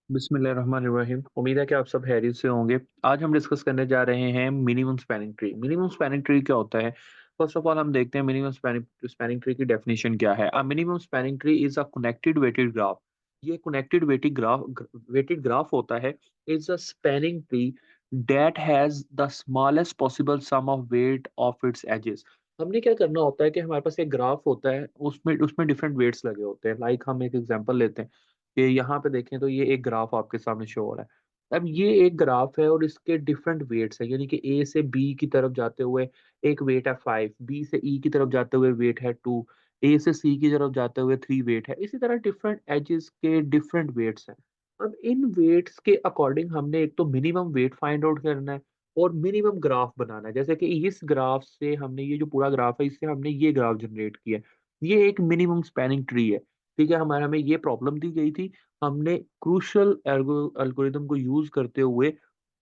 बिस्मिल्लाहिर्रहमानिर्रहीम। उम्मीद है कि आप सब खैरियत से होंगे। आज हम डिस्कस करने जा रहे हैं minimum spanning tree. Minimum spanning tree क्या होता है? फर्स्ट ऑफ ऑल हम देखते हैं मिनिमम स्पैनिंग स्पैनिंग ट्री की डेफिनेशन क्या है। Minimum spanning tree is a connected weighted graph. ये कनेक्टेड वेटेड ग्राफ होता है। Is a spanning tree that has the smallest possible sum of weight of its edges. हमने क्या करना होता है कि हमारे पास एक ग्राफ होता है, उसमें उसमें डिफरेंट वेट्स लगे होते हैं। लाइक हम एक एग्जांपल लेते हैं कि यहाँ पे देखें तो ये एक ग्राफ आपके सामने शो हो रहा है। अब ये एक ग्राफ है और इसके डिफरेंट वेट्स हैं, यानी कि ए से बी की तरफ जाते हुए एक वेट है 5, बी से ई की तरफ जाते हुए वेट है 2, ए से सी की तरफ जाते हुए 3 वेट है। इसी तरह डिफरेंट एजेस के डिफरेंट वेट्स हैं। अब इन वेट्स के अकॉर्डिंग हमने एक तो मिनिमम वेट फाइंड आउट करना है और मिनिमम ग्राफ बनाना है। जैसे कि इस ग्राफ से हमने ये जो पूरा ग्राफ है, इससे हमने ये ग्राफ जनरेट किया है। ये एक मिनिमम स्पैनिंग ट्री है। ठीक है, हमारा हमें ये प्रॉब्लम दी गई थी। हमने क्रूशियल एल्गोरिदम को यूज करते हुए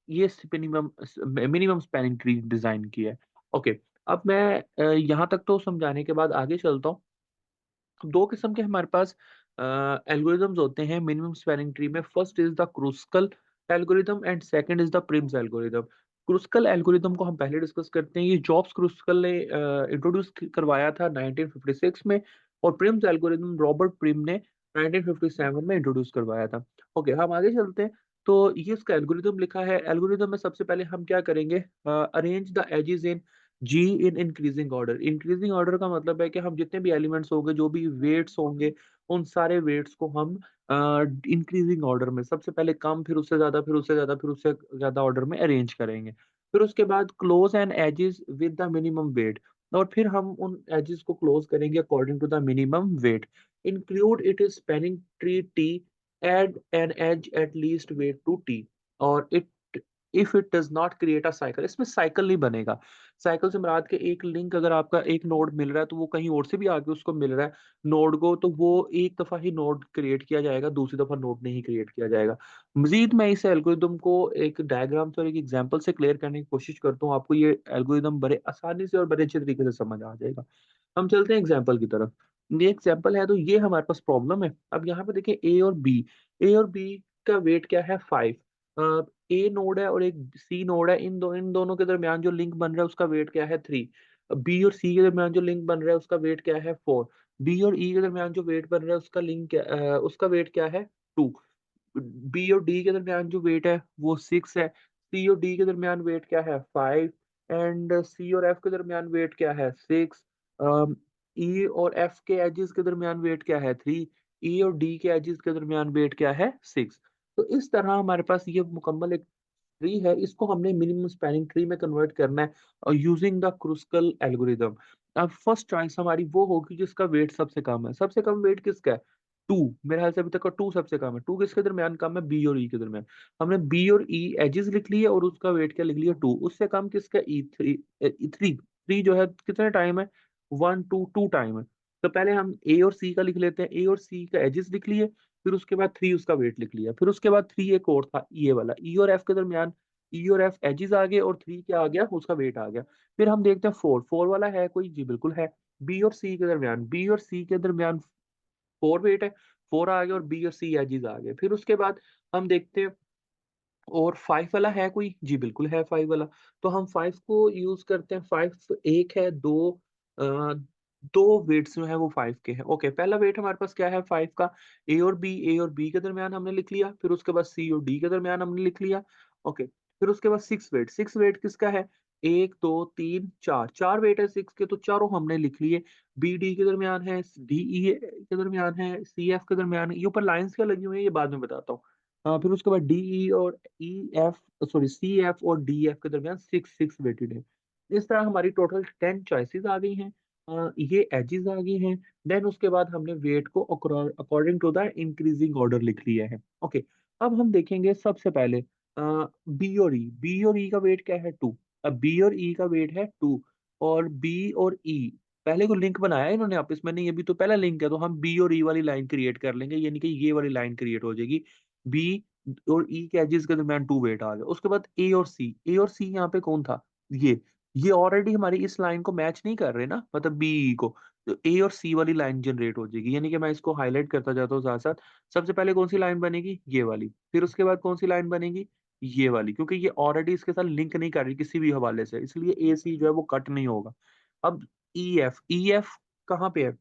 ये मिनिमम स्पैनिंग ट्री डिजाइन किया है। ओके, अब मैं यहाँ तक तो समझाने के बाद आगे चलता हूँ। दो किस्म के हमारे पास एल्गोरिदम्स होते हैं मिनिमम स्पैनिंग ट्री में। First is the Kruskal algorithm and second is the Prim's algorithm. Kruskal algorithm को हम पहले डिस्कस करते हैं। ये जॉब्स क्रूस्कल ने इंट्रोड्यूस करवाया था 1956 में, और प्रिम्स एल्गोरिदम रॉबर्ट प्रिम ने 1957 में इंट्रोड्यूस करवाया था। ओके, हम आगे चलते हैं। तो ये इसका एल्गोरिदम लिखा है। एल्गोरिदम में सबसे पहले हम क्या करेंगे? Arrange the edges in G in increasing order. Increasing order का मतलब है कि हम जितने भी एलिमेंट्स होंगे, जो भी वेट्स होंगे, उन सारे वेट्स को हम इंक्रीजिंग ऑर्डर में सबसे पहले कम, फिर उससे ज़्यादा, फिर उससे ज़्यादा, फिर उससे ज़्यादा ऑर्डर में अरेंज करेंगे। फिर उसके बाद close and edges with the minimum weight, और फिर हम उन एजेस को क्लोज करेंगे according to the minimum weight. Include it is spanning tree T, add an edge at least weight to T, और it if it does not create a cycle. इसमें cycle नहीं बनेगा। साइकिल से मुराद के एक link अगर आपका एक नोड मिल रहा है तो वो कहीं और से भी आके उसको मिल रहा है नोड को, तो वो एक दफा ही नोड क्रिएट किया जाएगा, दूसरी दफा नोड नहीं क्रिएट किया जाएगा। मजीद मैं इस एल्गोरिदम को एक डायग्राम से और एक एग्जांपल से क्लियर करने की कोशिश करता हूँ। आपको ये एल्गोरिदम बड़े आसानी से और बड़े अच्छे तरीके से समझ आ जाएगा। हम चलते हैं एग्जाम्पल की तरफ। ये एग्जाम्पल है, तो ये हमारे पास प्रॉब्लम है। अब यहाँ पे देखिए ए और बी। ए और बी का वेट क्या है? 5। ए नोड है और एक सी नोड है। इन दोनों के दरमियान जो लिंक बन रहा है उसका वेट क्या है? 3। बी और सी के दरमियान जो लिंक बन रहा है उसका वेट क्या है? 4। बी और ई के दरमियान जो वेट बन रहा है उसका वेट क्या है? 2। बी और डी के दरमियान जो वेट है वो 6 है। सी और डी के दरमियान वेट क्या है? 5। एंड सी और एफ के दरमियान वेट क्या है? 6। ई और एफ के एजेस के दरमियान वेट क्या है? 3। ई और डी के एजेस के दरमियान वेट क्या है? 6। तो इस तरह हमारे पास ये मुकम्मल एक ट्री है। इसको हमने मिनिमम स्पैनिंग ट्री में कन्वर्ट करना है यूजिंग द क्रुस्कल एल्गोरिदम। अब फर्स्ट चॉइस हमारी वो होगी जिसका वेट सबसे कम है। सबसे कम वेट किसका है? 2। मेरे ख्याल से अभी तक का 2 सबसे कम है। 2 किसके दरमियान कम है? बी और ई के दरमियान। हमने बी और ई एजेस लिख लिए और उसका वेट क्या लिख लिया? 2। उससे कम किसका? ई 3। 3 जो है कितने टाइम है? 1 2 2 टाइम है। तो पहले हम ए और सी का लिख लेते हैं। ए और सी का एजेस लिख लिए, फिर उसके बाद 3 उसका वेट लिख लिया, फिर उसके बाद 3 एक और था ये वाला ई और एफ के दरमियान। ई और एफ एजेस आ गए और 3 क्या आ गया? उसका वेट आ गया। फिर हम देखते हैं 4। 4 वाला है कोई? जी बिल्कुल है। बी और सी के दरमियान, बी और सी के दरमियान 4 वेट है। 4 आ गया और बी और सी एजेस आ गए। फिर उसके बाद हम देखते हैं और 5 वाला है कोई? जी बिल्कुल है 5 वाला। तो हम 5 को यूज करते हैं। 5 एक है, दो अ, दो वेट्स जो है वो 5 के हैं। ओके, पहला वेट हमारे पास क्या है 5 का? ए और बी के दरमियान हमने लिख लिया। फिर उसके बाद सी और डी के दरमियान हमने लिख लिया। ओके, फिर उसके बाद 6 वेट किसका है? 1 2 3 4। 4 वेट है 6 के, तो चारों हमने लिख लिए। बी डी के दरमियान है, डी ई के दरमियान है, सी एफ के दरमियान है। ये ऊपर लाइंस क्या लगी हुई है ये बाद में बताता हूँ। फिर उसके बाद डीई और ईएफ, सॉरी सीएफ और डीएफ के दरमियान 6 वेटेड है। इस तरह हमारी टोटल 10 चॉइसेस आ गई हैं। ये एजेस आ गई हैं। देन उसके बाद हमने वेट को according to the increasing order लिख लिया है। ओके, अब हम देखेंगे सबसे पहले बी और ई। बी और ई का वेट क्या है? 2। अब बी और ई का वेट है 2, और बी और ई पहले को लिंक बनाया है इन्होंने आपस में, नहीं अभी तो पहला लिंक है, तो हम बी और ई वाली लाइन क्रिएट कर लेंगे, यानी कि ये वाली लाइन क्रिएट हो जाएगी। बी और ई के एजेस के दरमियान 2 वेट आ गया। उसके बाद ए और सी यहाँ पे कौन था? ये ये ऑलरेडी हमारी इस लाइन को मैच नहीं कर रहे ना, मतलब बी को। तो ए और सी वाली लाइन जनरेट हो जाएगी। यानी कि मैं इसको हाइलाइट करता जाता हूँ साथ-साथ। सबसे पहले कौन-सी लाइन बनेगी? ये वाली। फिर उसके बाद कौन-सी लाइन बनेगी? ये वाली। क्योंकि ये ऑलरेडी इसके साथ लिंक नहीं कर रही किसी भी हवाले से, इसलिए ए-सी जो है वो कट नहीं होगा। अब ई-एफ, ई-एफ कहाँ पे है?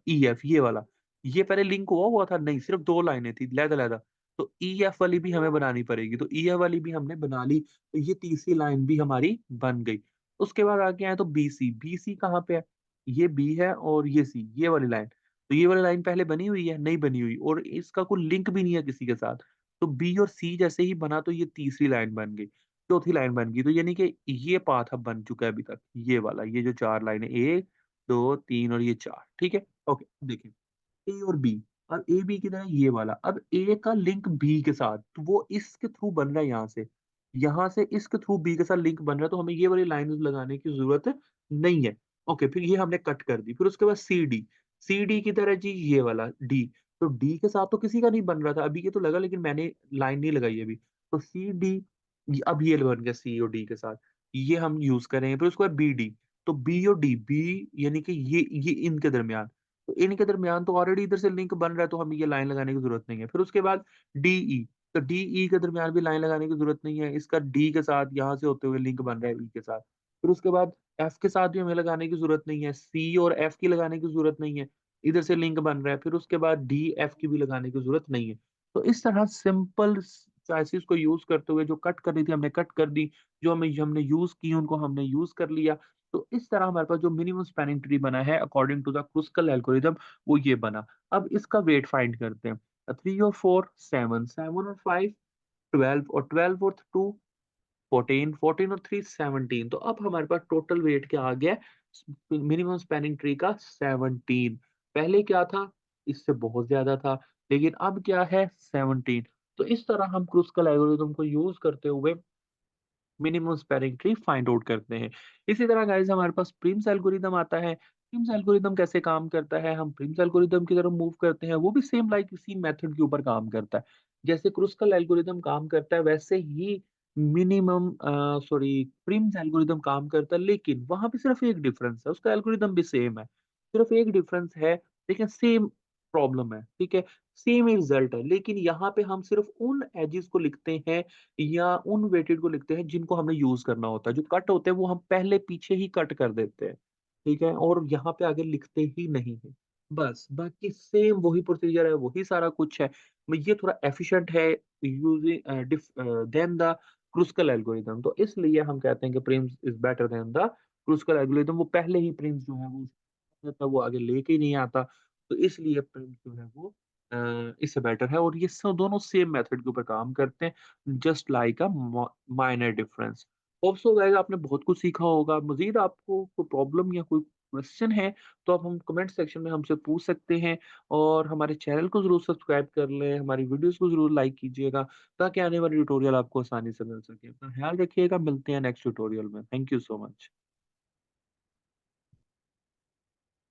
ई-एफ ये वाला। ये पहले लिंक हुआ हुआ था? नहीं, सिर्फ़ 2 लाइनें थी अलग-अलग। तो ई-एफ वाली भी हमें बनानी पड़ेगी। तो ई-एफ वाली भी हमने बना ली, तो ये तीसरी लाइन भी हमारी बन गई। उसके बाद आगे आएँ तो बी-सी। बी-सी कहाँ पे है? ये बी है और ये सी, ये वाली लाइन। तो ये वाली लाइन पहले बनी हुई है? नहीं बनी हुई और इसका कोई लिंक भी नहीं है किसी के साथ। तो बी और सी जैसे ही बना तो ये तीसरी लाइन बन गई, चौथी लाइन बन गई। तो यानी कि ये पाथ अब बन चुका है अभी तक, ये वाला, ये जो 4 लाइनें 1, 2, 3 और ये 4 ठीक है? ओके, देखिए ए और बी। अब ए बी किधर है? ये वाला। अब ए का लिंक बी के साथ, तो वो इसके थ्रू बन रहा है यहाँ से। यहाँ से इसके थ्रू बी के साथ लिंक बन रहा है, तो हमें ये वाली लाइन लगाने की ज़रूरत नहीं है। ओके, फिर ये हमने कट कर दी। फिर उसके बाद सी डी। सी डी किधर है जी? ये वाला डी। तो डी के साथ तो किसी का नहीं बन रहा था। अभी ये तो लगा लेकिन मैंने लाइन नहीं लगाई अभी। तो सी डी अब ये बन गया सी और डी के साथ। ये हम यूज़ करेंगे। फिर उसके बाद बी डी। तो बी और डी, बी यानी कि ये इनके दरमियान। तो इनके दरमियान तो ऑलरेडी इधर से लिंक बन रहा है तो हमें ये लाइन लगाने की ज़रूरत नहीं है। फिर उसके बाद डीई, तो डीई के दरमियान भी लाइन लगाने की ज़रूरत नहीं है। इसका डी के साथ यहाँ से होते हुए लिंक बन रहा है ई के साथ। फिर उसके बाद एफ के साथ भी हमें लगाने की ज़रूरत नहीं है। सी और एफ की लगाने की ज़रूरत नहीं है। इधर से लिंक बन रहा है। फिर उसके बाद डी, एफ की भी लगाने की ज़रूरत नहीं है। तो इस तरह सिंपल चॉइसेस को यूज़ करते हुए जो कट करनी थी हमने कट कर दी। जो हमें हमने यूज़ की उनको हमने यूज़ कर लिया। तो इस तरह हमारे पास जो मिनिमम स्पैनिंग ट्री बना है according to the Kruskal algorithm वो ये बना। अब इसका वेट फाइंड करते हैं। 3 और 4 7, 7 और 5 12 और 12 और 2 14, 14 और 3 17। तो अब हमारे पास टोटल वेट क्या आ गया है? मिनिमम स्पैनिंग ट्री का 17। पहले क्या था? इससे बहुत ज़्यादा था, लेकिन अब क्या है? 17। तो इस तरह हम क्रुस्कल एल्गोरिथम को यूज़ करते हुए minimum spanning tree find out करते हैं। इसी तरह गाइस हमारे पास प्रिम्स एल्गोरिदम आता है। प्रिम्स एल्गोरिदम कैसे काम करता है? हम प्रिम्स एल्गोरिदम की तरफ मूव करते हैं, वो भी सेम लाइक इसी मेथड के ऊपर काम करता है। जैसे क्रुस्कल एल्गोरिदम काम करता है वैसे ही प्रिम्स एल्गोरिदम काम करता है, लेकिन वहाँ पे सिर्फ एक डिफरेंस है, उसका एल्गोरिदम भी सेम है। सिर्फ एक डिफरेंस है, लेकिन सेम प्रॉब्लम है, ठीक है? सेम ही रिजल्ट है, लेकिन यहाँ पे हम सिर्फ उन एजेस को लिखते हैं या उन वेटेड को लिखते हैं जिनको हमें यूज़ करना होता है। जो कट होते हैं वो हम पहले पीछे ही कट कर देते हैं, ठीक है? और यहाँ पे आगे लिखते ही नहीं हैं। बस, बाकी सेम वही प्रोसीजर है, वही सारा कुछ है। ये थोड़ा एफिशिएंट है देन द क्रुस्कल एल्गोरिथम। तो इसलिए हम कहते हैं कि Prim's is better than the Kruskal algorithm. वो पहले ही प्रिम्स जो है वो आगे लेके ही नहीं आता। तो इसलिए प्रिम्स जो है वो इससे बेटर है और ये दोनों सेम मेथड के ऊपर काम करते हैं। Just like a minor difference. Hope so guys आपने बहुत कुछ सीखा होगा। मज़ीद आपको कोई प्रॉब्लम या कोई क्वेश्चन है तो आप हम कमेंट सेक्शन में हमसे पूछ सकते हैं और हमारे चैनल को ज़रूर सब्सक्राइब कर लें, हमारी वीडियोज़ को ज़रूर लाइक कीजिएगा ताकि आने वाली ट्यूटोरियल आपको आसानी से मिल सके। अपना ख़्याल रखिएगा, मिलते हैं नेक्स्ट ट्यूटोरियल में। Thank you so much.